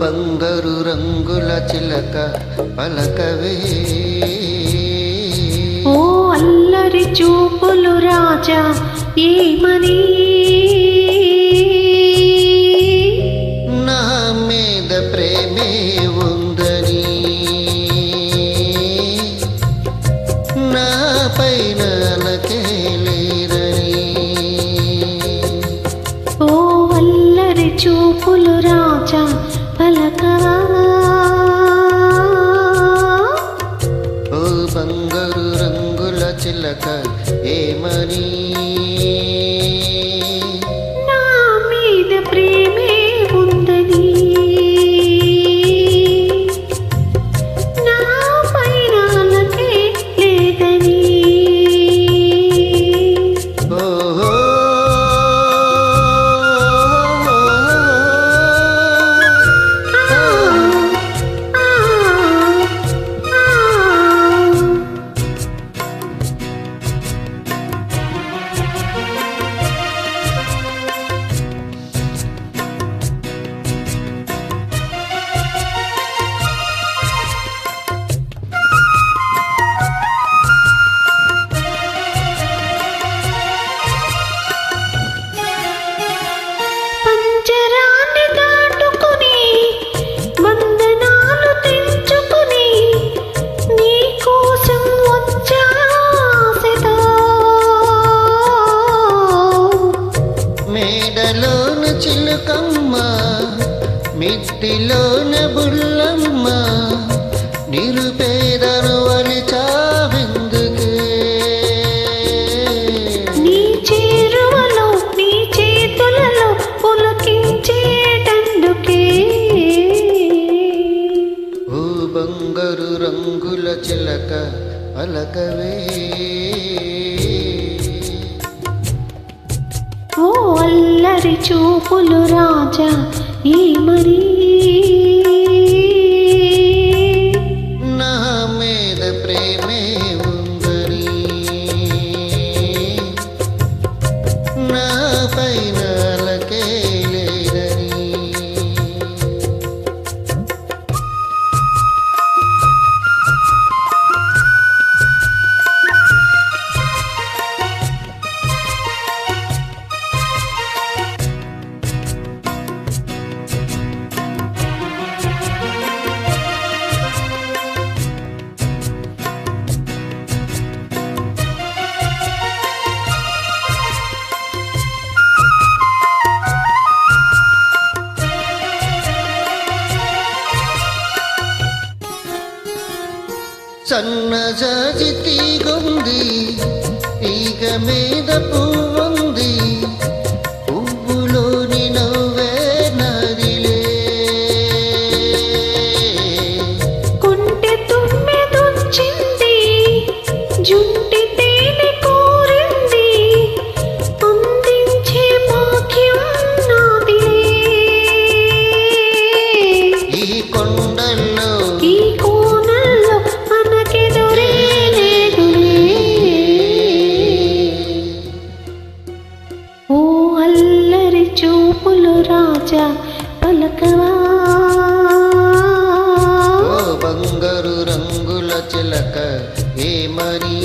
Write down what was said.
బంగారు రంగుల చిలక పలకవే, ఓ అల్లరి చూపులు రాజా ఏమని, నా మీద ప్రేమే ఉందని, నా పైన అలకే లేదని. ఓ అల్లరి చూపులు రాజా పలకవా, ఓ బంగారు రంగుల చిలక ఏమని, నా మీద ప్రేమే ఉందని, నా పైన అలకే లేదని. ఓహో పంజరాన్ని దాటుకుని బంధనాలు తెంచుకుని నీ కోసం వచ్చాసెతో, మేడలోన చిలుకమ్మ మిట్టిలోన బుల్లమ్మ, నిరుపేదను వలిచావెందుకే, నీ చేరువలో నీ చేతులలో పులకించేటందుకే. ఓ బంగారు రంగుల చిలక పలకవే, ఓ అల్లరి చూపులు రాజా ఏమని, నా మీద ప్రేమే ఉందని, నా పైన అలకే లేదని. సన్నజాజి తీగుంది, తీగ మీద పువ్వుంది, పువ్వులోని నవ్వే నదిలే, కొంటె తుమ్మెదొచ్చింది జుంటి తేనె కోరింది, అందించే భాగ్యం నాదిలే. ఈ కొండల్లో ఈ కోనల్లో మనకెదురే లేదులే. ఓ అల్లరి చూపులు రాజా పలకవా, ఓ బంగారు రంగుల చిలక ఏమని,